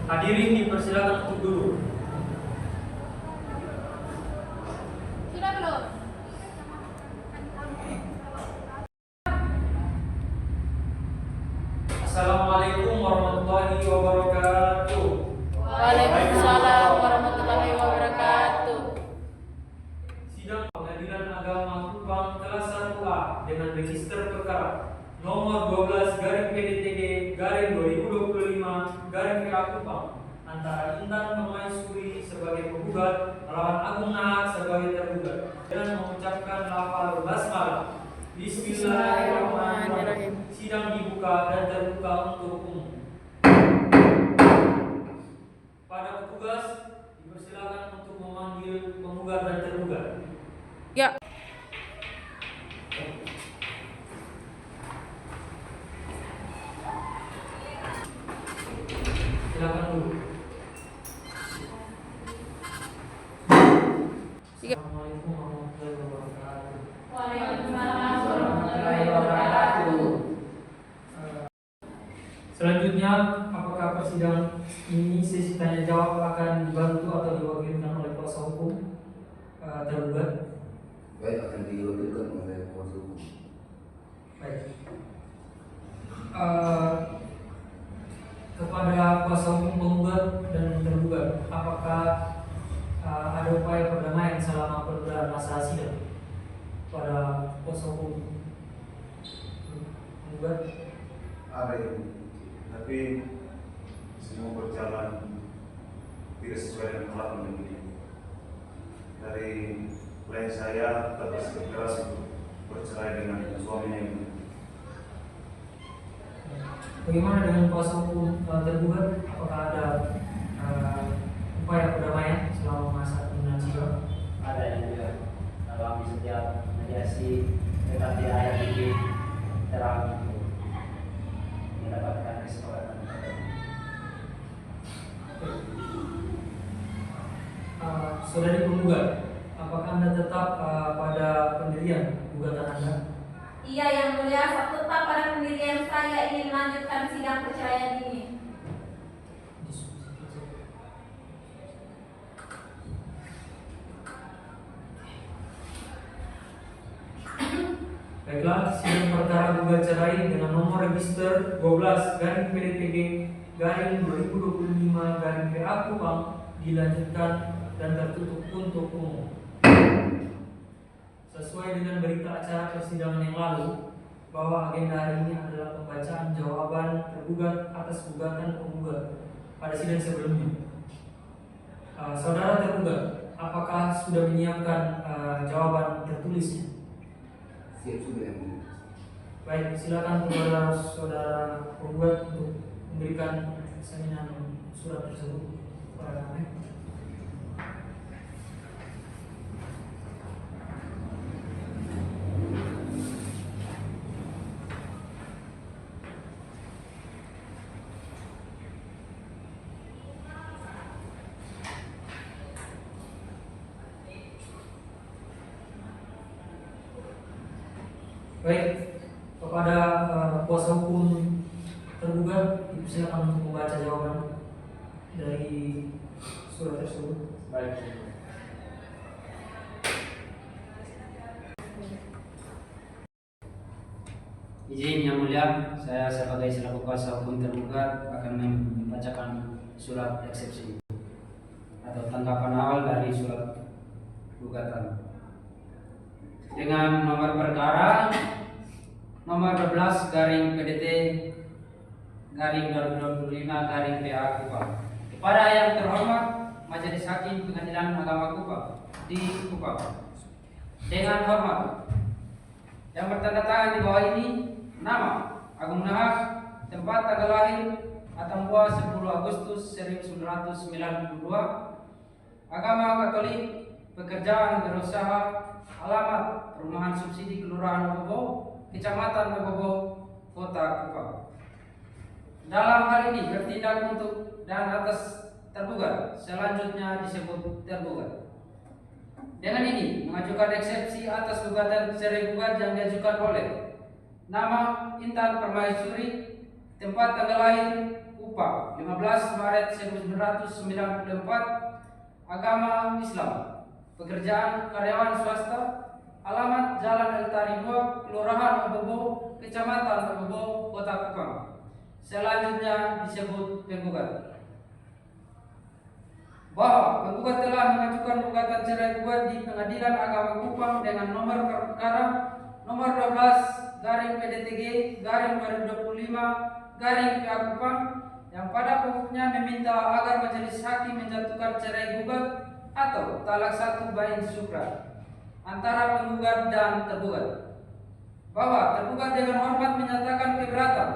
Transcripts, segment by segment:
Hadirin dipersilakan untuk duduk. Sudah belum? Assalamualaikum warahmatullahi wabarakatuh. Waalaikumsalam warahmatullahi wabarakatuh. Sidang Pengadilan Agama Kupang kelas 1A dengan register perkara nomor 12 garing PDTG garing 2025 garing PA Kupang antara Intan Permaisuri sebagai penggugat melawan Agung Nahak sebagai tergugat dengan mengucapkan lafal basmalah. Bismillahirrahmanirrahim. Sidang dibuka dan terbuka untuk umum. Pada petugas dipersilakan untuk memanggil penggugat dan tergugat. Ya. Silakan dulu. Assalamualaikum warahmatullahi wabarakatuh. Waalaikumsalam warahmatullahi wabarakatuh. Selanjutnya, apakah persidangan ini sesi tanya jawab akan dibantu atau diwakilkan oleh kuasa hukum tergugat? Baik, akan diwakilkan oleh kuasa hukum. Baik. Kepada kuasa hukum penggugat dan tergugat, apakah ada upaya perdamaian selama pergelar masa sidang? Pada kuasa hukum penggugat? Ada itu, tapi semua berjalan tidak sesuai dengan peraturan ini. Dari klien saya tetap bersikeras untuk bercerai dengan suaminya ini. Bagaimana dengan kuasa hukum tergugat? Apakah ada upaya perdamaian selama masa penundaan sidang? Ada yang juga dalam setiap mediasi tetap tidak ada titik terang untuk mendapatkan kesepakatan. Saudari penggugat, apakah Anda tetap pada pendirian gugatan Anda? Iya yang mulia, saya tetap pada pendirian saya ingin melanjutkan sidang perceraian ini. Baiklah, sidang perkara gugat cerai dengan nomor register 12 garing PDTG garing 2025 garing PA Kupang dilanjutkan dan tertutup untuk umum. Sesuai dengan berita acara persidangan yang lalu, bahwa agenda hari ini adalah pembacaan jawaban tergugat atas gugatan penggugat pada sidang sebelumnya. Saudara tergugat, apakah sudah menyiapkan jawaban tertulisnya? Siap sudah yang mulia. Baik, silakan kepada saudara penggugat untuk memberikan salinan surat tersebut kepada kami. Baik, kepada kuasa hukum tergugat dipersilakan untuk membaca jawaban dari surat tersebut. Baik. Izin yang mulia, saya sebagai selaku kuasa hukum tergugat akan membacakan surat eksepsi atau tanggapan awal dari surat gugatan. Dengan nomor perkara nomor 12 garing PDT garing 2025 garing PA Kupang. Kepada yang terhormat Majelis Hakim Pengadilan Agama Kupang di Kupang. Dengan hormat yang bertanda tangan di bawah ini, nama Agung Nahak, tempat tanggal lahir Atambua 10 Agustus 1992, agama Katolik, pekerjaan berusaha, alamat Perumahan Subsidi Kelurahan Ogobo, Kecamatan Ogobo, Kota Kupang. Dalam hal ini bertindak untuk dan atas tergugat, selanjutnya disebut tergugat. Dengan ini mengajukan eksepsi atas gugatan cerai gugat yang diajukan oleh nama Intan Permaisuri, tempat tanggal lahir Kupang, 15 Maret 1994, agama Islam, pekerjaan karyawan swasta, alamat Jalan Eltari 2, Kelurahan Obobo, Kecamatan Obobo, Kota Kupang. Selanjutnya disebut penggugat. Bahwa penggugat telah mengajukan gugatan cerai gugat di Pengadilan Agama Kupang dengan nomor perkara nomor 12 garing PDTG garing 2025 garing PA Kupang yang pada pokoknya meminta agar majelis hakim menjatuhkan cerai gugat atau talak satu bain sukra antara penggugat dan tergugat. Bahwa tergugat dengan hormat menyatakan keberatan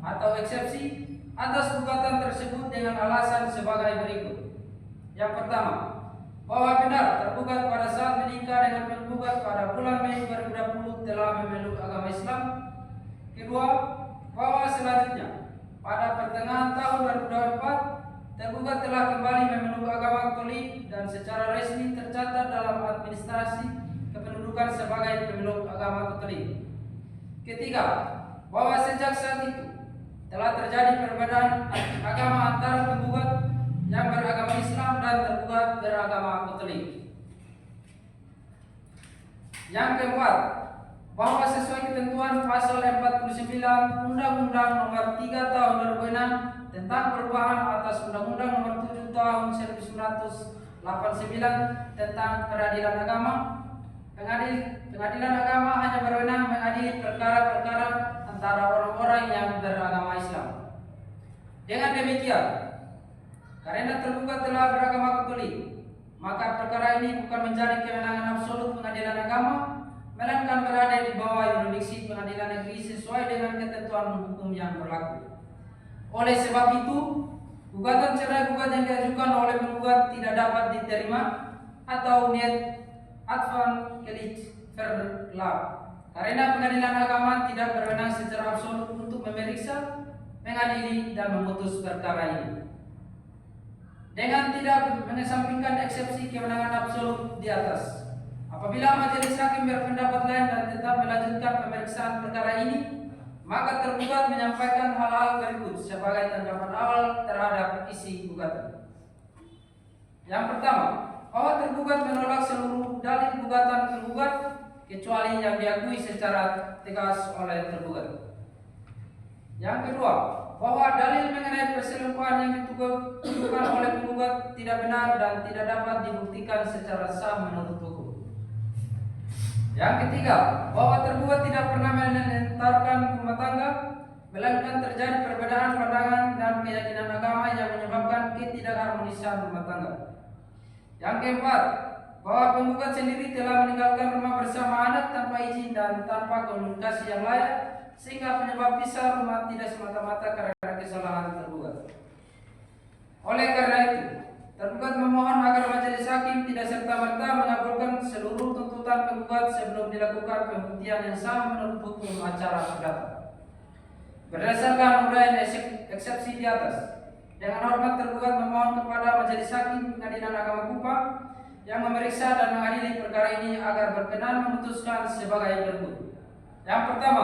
atau eksepsi atas gugatan tersebut dengan alasan sebagai berikut. Yang pertama, bahwa benar tergugat pada saat menikah dengan penggugat pada bulan Mei 2020 telah memeluk agama Islam. Kedua, bahwa selanjutnya pada pertengahan tahun 2024 tergugat telah kembali memeluk agama Katolik dan secara resmi tercatat dalam administrasi kependudukan sebagai pemeluk agama Katolik. Ketiga, bahwa sejak saat itu telah terjadi perbedaan agama antara penggugat yang beragama Islam dan tergugat beragama Katolik. Yang keempat, bahwa sesuai ketentuan pasal 49 Undang-Undang Nomor 3 Tahun 2006 tentang perubahan atas Undang-Undang Nomor 7 Tahun 1989 tentang peradilan agama, pengadilan agama hanya berwenang mengadili perkara-perkara antara orang-orang yang beragama Islam. Dengan demikian, karena tergugat telah beragama Katolik, maka perkara ini bukan menjadi kewenangan absolut pengadilan agama, melainkan berada di bawah yurisdiksi pengadilan negeri sesuai dengan ketentuan hukum yang berlaku. Oleh sebab itu, gugatan cerai gugat yang diajukan oleh penggugat tidak dapat diterima atau niat advan kelich verlap, karena pengadilan agama tidak berwenang secara absolut untuk memeriksa, mengadili, dan memutus perkara ini. Dengan tidak mengesampingkan eksepsi kewenangan absolut di atas, apabila majelis hakim berpendapat lain dan tetap melanjutkan pemeriksaan perkara ini, maka tergugat menyampaikan hal-hal berikut sebagai tanggapan awal terhadap isi gugatan. Yang pertama, bahwa tergugat menolak seluruh dalil gugatan penggugat kecuali yang diakui secara tegas oleh tergugat. Yang kedua, bahwa dalil mengenai perselingkuhan yang dituduhkan oleh penggugat tidak benar dan tidak dapat dibuktikan secara sah menurut hukum. Yang ketiga, bahwa tergugat tidak pernah menentarkan rumah tangga, melainkan terjadi perbedaan pandangan dan keyakinan agama yang menyebabkan ketidakharmonisan rumah tangga. Yang keempat, bahwa penggugat sendiri telah meninggalkan rumah bersama anak tanpa izin dan tanpa komunikasi yang layak, sehingga penyebab pisah rumah tidak semata-mata karena kesalahan tergugat. Oleh karena itu, tergugat memohon agar majelis hakim tidak serta-merta mengabulkan seluruh tuntutan penggugat sebelum dilakukan pembuktian yang sah menurut hukum acara perdata. Berdasarkan uraian eksepsi di atas, dengan hormat tergugat memohon kepada majelis hakim Pengadilan Agama Kupang yang memeriksa dan mengadili perkara ini agar berkenan memutuskan sebagai berikut. Yang pertama,